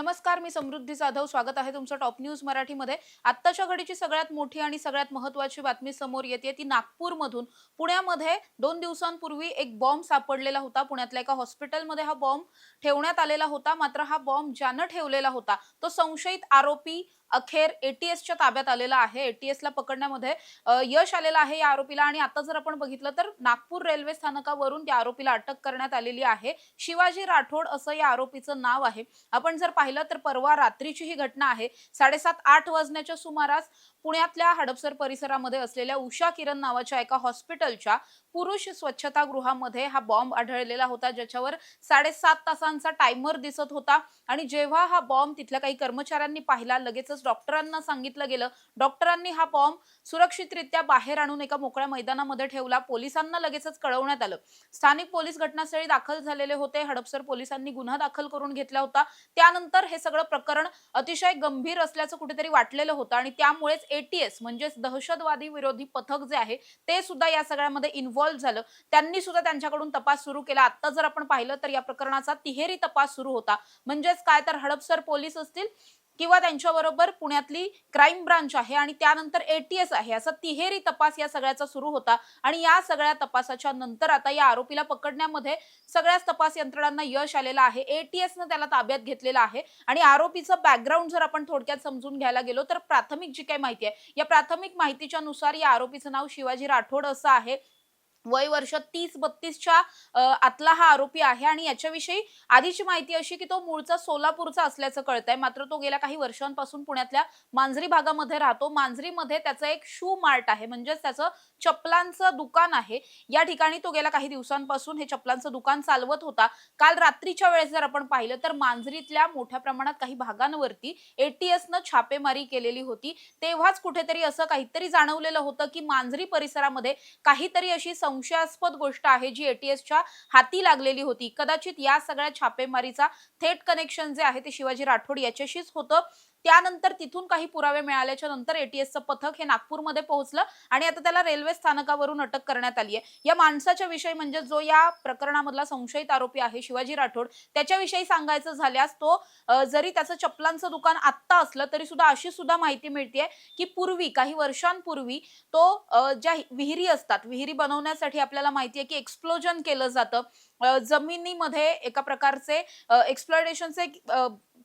नमस्कार, मी समृद्धी जाधव. स्वागत आहे तुमचं टॉप न्यूज मराठीमध्ये. आत्ताच्या घडीची सगळ्यात मोठी आणि सगळ्यात महत्त्वाची बातमी समोर येते ती नागपूरमधून. पुण्यामध्ये 2 दिवसांपूर्वी एक बॉम्ब सापडलेला होता. पुण्यातल्या एका हॉस्पिटलमध्ये हा बॉम्ब ठेवण्यात आलेला होता. मात्र हा बॉम्ब ज्यानं ठेवलेला होता तो संशयित आरोपी अखेर एटीएसच्या ताब्यात आलेला आहे. एटीएसला पकडण्यामध्ये यश आलेलं आहे या आरोपीला. आणि आता जर आपण बघितलं तर नागपूर रेल्वे स्थानकावरून त्या आरोपीला अटक करण्यात आलेली आहे. शिवाजी राठोड असं या आरोपीचं नाव आहे. आपण जर पाहिलं तर परवा रात्रीची ही घटना आहे. 7:30-8 वाजण्याच्या सुमारास पुण्यातल्या हडपसर परिसरामध्ये असलेल्या उषा किरण नावाच्या एका हॉस्पिटलच्या पुरुष स्वच्छतागृहामध्ये हा बॉम्ब आढळलेला होता, ज्याच्यावर 7.5 तासांचा टायमर दिसत होता. आणि जेव्हा हा बॉम्ब तिथल्या काही कर्मचाऱ्यांनी पाहिला, लगेचच डॉक्टरांना सांगितलं गेलं. डॉक्टरांनी हा बॉम्ब सुरक्षितरित्या बाहेर आणून एका मोकळ्या मैदानामध्ये ठेवला. पोलिसांना लगेचच कळवण्यात आलं. स्थानिक पोलीस घटनास्थळी दाखल झालेले होते. हडपसर पोलिसांनी गुन्हा दाखल करून घेतला होता. त्यानंतर हे सगळं प्रकरण अतिशय गंभीर असल्याचं कुठेतरी वाटलेलं होतं आणि त्यामुळेच एटीएस म्हणजेच दहशतवादी विरोधी पथक जे आहे ते सुद्धा या सगळ्यामध्ये इन्व्हॉल्व झालं. त्यांनी सुद्धा त्यांच्याकडून तपास सुरू केला. आता जर आपण पाहिलं तर या प्रकरणाचा तिहेरी तपास सुरू होता. म्हणजेच काय तर हडपसर पोलीस असतील किंवा त्यांच्याबरोबर पुण्यातली क्राईम ब्रांच आहे आणि त्यानंतर एटीएस आहे, असा तिहेरी तपास या सगळ्याचा सुरू होता. आणि या सगळ्या तपासाच्या नंतर आता या आरोपीला पकडण्यामध्ये सगळ्याच तपास यंत्रणांना यश आलेलं आहे. एटीएसनं त्याला ताब्यात घेतलेलं आहे. आणि आरोपीचं बॅकग्राऊंड जर आपण थोडक्यात समजून घ्यायला गेलो तर प्राथमिक जी काही माहिती आहे, या प्राथमिक माहितीच्या नुसार या आरोपीचं नाव शिवाजी राठोड असं आहे. वय वर्ष 30-32च्या आतला हा आरोपी आहे. आणि याच्याविषयी आधीची माहिती अशी की तो मूळचा सोलापूरचा असल्याचं कळतंय. मात्र तो गेल्या काही वर्षांपासून पुण्यातल्या मांजरी भागामध्ये राहतो. मांजरीमध्ये त्याचं एक शू मार्ट आहे, म्हणजेच त्याचं चप्पलांचं दुकान आहे. या ठिकाणी तो गेल्या काही दिवसांपासून हे चप्पलांचं दुकान चालवत होता. काल रात्रीच्या वेळेस जर आपण पाहिलं तर मांजरीतल्या मोठ्या प्रमाणात काही भागांवरती एटीएसनं छापेमारी केलेली होती. तेव्हाच कुठेतरी असं काहीतरी जाणवलेलं होतं की मांजरी परिसरामध्ये काहीतरी अशी संशयास्पद गोष्ट आहे जी एटीएसच्या हाती लागलेली होती. कदाचित या सगळ्या छापेमारीचा थेट कनेक्शन जे आहे ते शिवाजी राठोड याच्याशीच होतं. त्यानंतर तिथून काही पुरावे मिळाल्याच्या नंतर एटीएसचं पथक हे नागपूरमध्ये पोहोचलं आणि आता त्याला रेल्वे स्थानकावरून अटक करण्यात आली आहे. या माणसाच्या विषयी म्हणजे जो या प्रकरणामधला संशयित आरोपी आहे शिवाजी राठोड, त्याच्याविषयी सांगायचं झाल्यास तो जरी त्याचं चप्पलांचं दुकान आत्ता असलं तरी सुद्धा अशी सुद्धा माहिती मिळतेय की पूर्वी काही वर्षांपूर्वी तो ज्या विहिरी असतात, विहिरी बनवण्यासाठी आपल्याला माहिती आहे की एक्सप्लोजन केलं जातं. जमिनीमध्ये एका प्रकारचे एक्सप्लोरेशनचे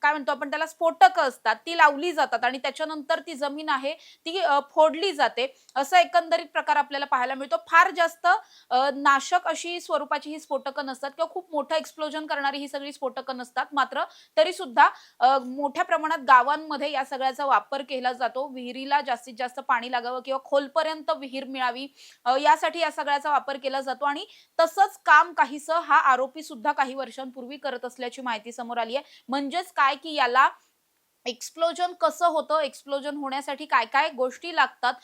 काय म्हणतो आपण त्याला, स्फोटकं असतात, ती लावली जातात आणि त्याच्यानंतर ती जमीन आहे ती फोडली जाते. असं एकंदरीत प्रकार आपल्याला पाहायला मिळतो. फार जास्त नाशक अशी स्वरूपाची ही स्फोटकं नसतात किंवा खूप मोठं एक्सप्लोजन करणारी ही सगळी स्फोटकं नसतात. मात्र तरी सुद्धा मोठ्या प्रमाणात गावांमध्ये या सगळ्याचा वापर केला जातो. विहिरीला जास्तीत जास्त पाणी लागावं किंवा खोलपर्यंत विहीर मिळावी, यासाठी या सगळ्याचा वापर केला जातो. आणि तसंच काम काहीसं हा आरोपी सुद्धा काही वर्षांपूर्वी करत असल्याची माहिती समोर आली आहे. म्हणजेच काय की याला एक्सप्लोजन कसं होतं, एक्सप्लोजन होण्यासाठी काय काय गोष्टी लागतात,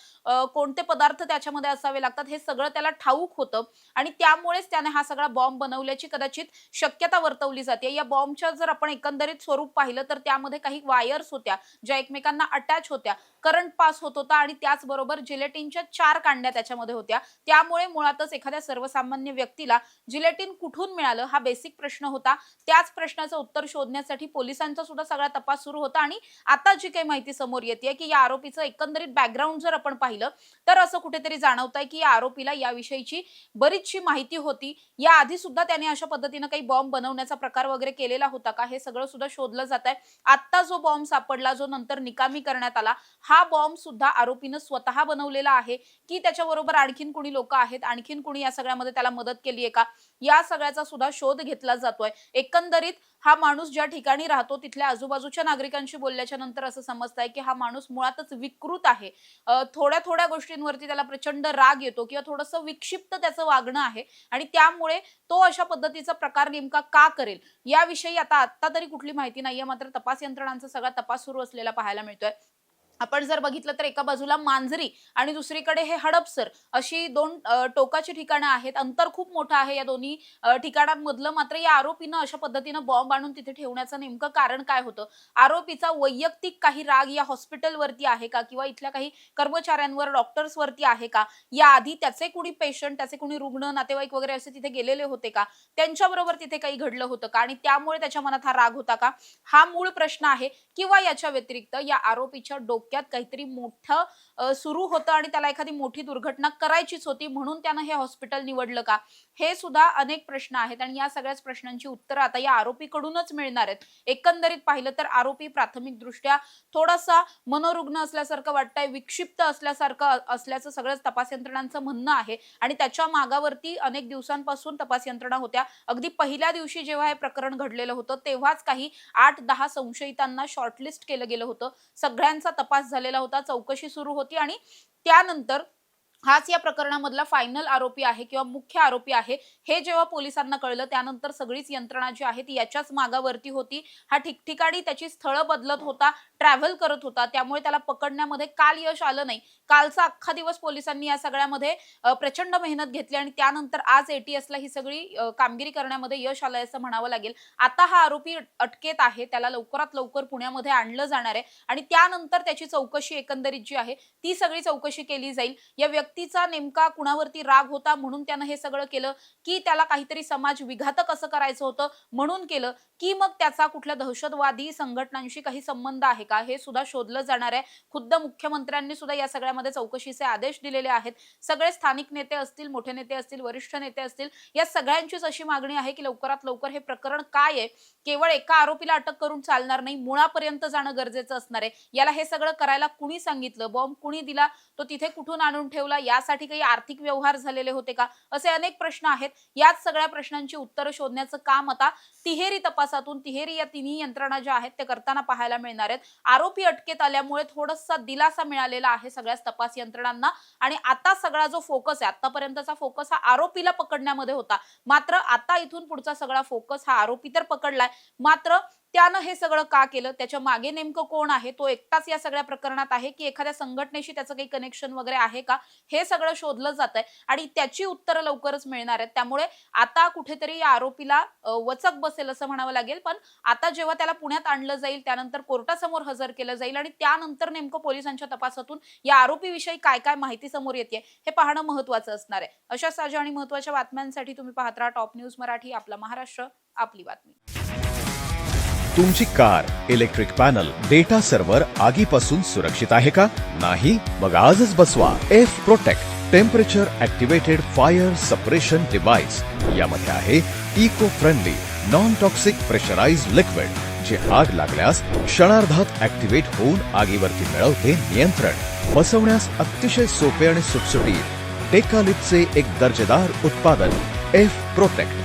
कोणते पदार्थ त्याच्यामध्ये असावे लागतात, हे सगळं त्याला ठाऊक होतं. आणि त्यामुळेच त्याने हा सगळा बॉम्ब बनवल्याची कदाचित शक्यता वर्तवली जाते. या बॉम्बच्या जर आपण एकंदरीत स्वरूप पाहिलं तर त्यामध्ये काही वायर्स होत्या ज्या एकमेकांना अटॅच होत्या, करंट पास होत होता आणि त्याचबरोबर जिलेटिनच्या 4 कांड्या त्याच्यामध्ये होत्या. त्यामुळे मुळातच एखाद्या सर्वसामान्य व्यक्तीला जिलेटिन कुठून मिळालं हा बेसिक प्रश्न होता. त्याच प्रश्नाचं उत्तर शोधण्यासाठी पोलिसांचा सुद्धा सगळा तपास सुरू होता. आणि आता जी काही माहिती समोर येते की या आरोपीचं एकंदरीत बॅकग्राऊंड जर आपण पाहिलं तर असं कुठेतरी जाणवतंय की या आरोपीला याविषयीची बरीचशी माहिती होती. या आधी सुद्धा त्याने अशा पद्धतीने काही बॉम्ब बनवण्याचा प्रकार वगैरे केलेला होता का, हे सगळं सुद्धा शोधलं जात आहे. आता जो बॉम्ब सापडला, जो नंतर निकामी करण्यात आला, हा बॉम्ब सुद्धा आरोपीनं स्वतः बनवलेला आहे की त्याच्याबरोबर आणखीन कोणी लोक आहेत, आणखीन कोणी या सगळ्यामध्ये त्याला मदत केली आहे का, या सगळ्याचा सुद्धा शोध घेतला जातोय. एकंदरीत हा माणूस ज्या ठिकाणी राहतो तिथल्या आजूबाजूच्या नागरिकांशी बोलल्याच्या नंतर असं समजतंय की हा माणूस मुळातच विकृत आहे. थोड्या थोड्या गोष्टींवरती त्याला प्रचंड राग येतो किंवा थोडंसं विक्षिप्त त्याचं वागणं आहे. आणि त्यामुळे तो अशा पद्धतीचा प्रकार नेमका का करेल याविषयी आता तरी कुठली माहिती नाहीये. मात्र तपास यंत्रणांचा सगळा तपास सुरू असलेला पाहायला मिळतोय. आपण जर बघितलं तर एका बाजूला मांजरी आणि दुसरीकडे हे हडपसर अशी दोन टोकाची ठिकाणं आहेत. अंतर खूप मोठं आहे या दोन्ही ठिकाणांमधलं. मात्र या आरोपीनं अशा पद्धतीनं बॉम्ब आणून तिथे ठेवण्याचं नेमकं कारण काय होतं? आरोपीचा वैयक्तिक काही राग या हॉस्पिटलवरती आहे का? किंवा इथल्या काही कर्मचाऱ्यांवर, डॉक्टर्सवरती आहे का? याआधी त्याचे कुणी पेशंट, त्याचे कुणी रुग्ण, नातेवाईक वगैरे असे तिथे गेलेले होते का? त्यांच्याबरोबर तिथे काही घडलं होतं का? आणि त्यामुळे त्याच्या मनात हा राग होता का? हा मूळ प्रश्न आहे. किंवा याच्या व्यतिरिक्त या आरोपीच्या डोक्यात काहीतरी मोठं सुरू होतं आणि त्याला एखादी मोठी दुर्घटना करायचीच होती, म्हणून त्यानं हे हॉस्पिटल निवडलं का? हे सुद्धा अनेक प्रश्न आहेत आणि या सगळ्याच प्रश्नांची उत्तरं आता या आरोपीकडूनच मिळणार आहेत. एकंदरीत पाहिलं तर आरोपी प्राथमिकदृष्ट्या थोडासा मनोरुग्ण असल्यासारखं वाटतंय, विक्षिप्त असल्यासारखं असल्याचं सगळंच तपास यंत्रणांचं म्हणणं आहे आणि त्याच्या मागावरती अनेक दिवसांपासून तपास यंत्रणा होत्या. अगदी पहिल्या दिवशी जेव्हा हे प्रकरण घडलेलं होतं तेव्हाच काही 8-10 संशयितांना शॉर्टलिस्ट केलं गेलं होतं. सगळ्यांचा तपास झालेला होता, चौकशी सुरू होती आणि त्यानंतर हाच या प्रकरणामधला फायनल आरोपी आहे किंवा मुख्य आरोपी आहे हे जेव्हा पोलिसांना कळलं त्यानंतर सगळीच यंत्रणा जी आहे ती याच्याच मागावरती होती. हा ठिकठिकाणी त्याची स्थळं बदलत होता, ट्रॅव्हल करत होता, त्यामुळे त्याला पकडण्यामध्ये काल यश आलं नाही. कालचा अख्खा दिवस पोलिसांनी या सगळ्यामध्ये प्रचंड मेहनत घेतली आणि त्यानंतर आज ATSला ही सगळी कामगिरी करण्यामध्ये यश आलंय असं म्हणावं लागेल. आता हा आरोपी अटकेत आहे, त्याला लवकरात लवकर पुण्यामध्ये आणलं जाणार आहे आणि त्यानंतर त्याची चौकशी एकंदरीत जी आहे ती सगळी चौकशी केली जाईल. या व्यक्तीचा नेमका कुणावरती राग होता म्हणून त्यानं हे सगळं केलं, की त्याला काहीतरी समाज विघातक असं करायचं होतं म्हणून केलं, की मग त्याचा कुठल्या दहशतवादी संघटनांशी काही संबंध आहे का? हे सुद्धा शोधलं जाणार आहे. खुद्द मुख्यमंत्र्यांनी सुद्धा या सगळ्यामध्ये चौकशीचे आदेश दिलेले आहेत. सगळे स्थानिक नेते असतील, मोठे नेते असतील, वरिष्ठ नेते असतील, या सगळ्यांचीच अशी मागणी आहे की लवकरात लवकर हे प्रकरण काय आहे, केवळ एका आरोपीला अटक करून चालणार नाही, मुळापर्यंत जाणं गरजेचं असणार आहे. याला हे सगळं करायला कुणी सांगितलं? बॉम्ब कुणी दिला? तो तिथे कुठून आणून ठेवला? यासाठी काही आर्थिक व्यवहार झालेले होते का? असे अनेक प्रश्न आहेत. याच सगळ्या प्रश्नांची उत्तरं शोधण्याचं काम आता तिहेरी तपासातून तिहेरी या तिन्ही यंत्रणा ज्या आहेत ते करताना पाहायला मिळणार आहेत. आरोपी अटकेत आल्यामुळे थोडासा दिलासा मिळालेला आहे सगळ्याच तपास यंत्रणांना आणि आता सगळा जो फोकस आहे, आतापर्यंतचा फोकस हा आरोपीला पकडण्यामध्ये होता. मात्र आता इथून पुढचा सगळा फोकस हा आरोपी तर पकडलाय, मात्र त्यानं हे सगळं का केलं? त्याच्या मागे नेमकं कोण आहे? तो एकटाच या सगळ्या प्रकरणात आहे की एखाद्या संघटनेशी त्याचं काही कनेक्शन वगैरे आहे का? हे सगळं शोधलं जातंय आणि त्याची उत्तरं लवकरच मिळणार आहेत. त्यामुळे आता कुठेतरी या आरोपीला वचक बसेल असं म्हणावं लागेल. पण आता जेव्हा त्याला पुण्यात आणलं जाईल, त्यानंतर कोर्टासमोर हजर केलं जाईल आणि त्यानंतर नेमकं पोलिसांच्या तपासातून या आरोपीविषयी काय काय माहिती समोर येते हे पाहणं महत्त्वाचं असणार आहे. अशा ताज्या आणि महत्त्वाच्या बातम्यांसाठी तुम्ही पाहत राहा टॉप न्यूज मराठी. आपला महाराष्ट्र, आपली बातमी. तुमची car, electric panel, data server आगीपासून सुरक्षित आहे का? नाही? मग आजच बसवा F protect temperature activated fire suppression device. यामध्ये आहे eco friendly non toxic pressurised liquid जे आग लागल्यास क्षणार्धात ऍक्टिव्हेट होऊन आगीवरती मिळवते नियंत्रण. बसवण्यास अतिशय सोपे आणि सुटसुटीत टेकालिपचे एक दर्जेदार उत्पादन एफ प्रोटेक्ट.